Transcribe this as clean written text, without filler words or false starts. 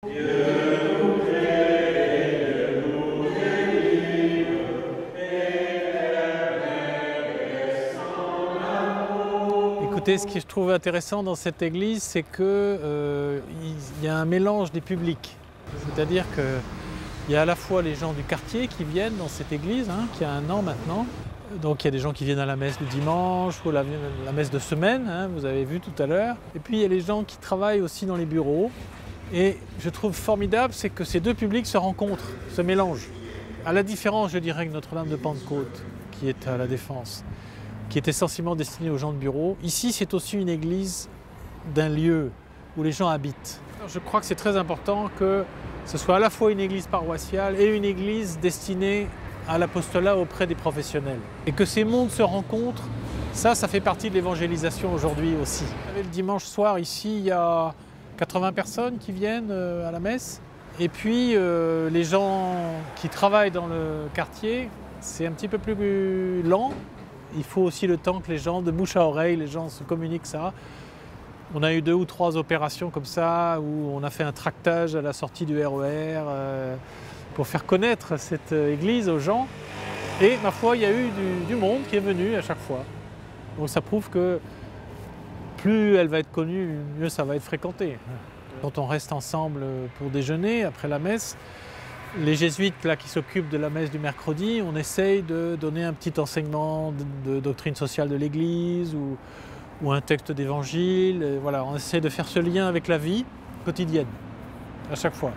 Écoutez, ce que je trouve intéressant dans cette église, c'est qu'il y a un mélange des publics. C'est-à-dire qu'il y a à la fois les gens du quartier qui viennent dans cette église, qui a 1 an maintenant. Donc il y a des gens qui viennent à la messe du dimanche ou la messe de semaine, vous avez vu tout à l'heure. Et puis il y a les gens qui travaillent aussi dans les bureaux. Et je trouve formidable, c'est que ces 2 publics se rencontrent, se mélangent. À la différence, je dirais, que Notre-Dame de Pentecôte, qui est à la Défense, qui est essentiellement destinée aux gens de bureau. Ici, c'est aussi une église d'un lieu où les gens habitent. Alors, je crois que c'est très important que ce soit à la fois une église paroissiale et une église destinée à l'apostolat auprès des professionnels. Et que ces mondes se rencontrent, ça fait partie de l'évangélisation aujourd'hui aussi. Le dimanche soir, ici, il y a 80 personnes qui viennent à la messe. Et puis, les gens qui travaillent dans le quartier, c'est un petit peu plus lent. Il faut aussi le temps que les gens, de bouche à oreille, les gens se communiquent ça. On a eu 2 ou 3 opérations comme ça, où on a fait un tractage à la sortie du RER pour faire connaître cette église aux gens. Et ma foi, il y a eu du monde qui est venu à chaque fois. Donc ça prouve que plus elle va être connue, mieux ça va être fréquenté. Quand on reste ensemble pour déjeuner après la messe, les jésuites là, qui s'occupent de la messe du mercredi, on essaye de donner un petit enseignement de doctrine sociale de l'Église ou un texte d'évangile. Voilà, on essaie de faire ce lien avec la vie quotidienne, à chaque fois.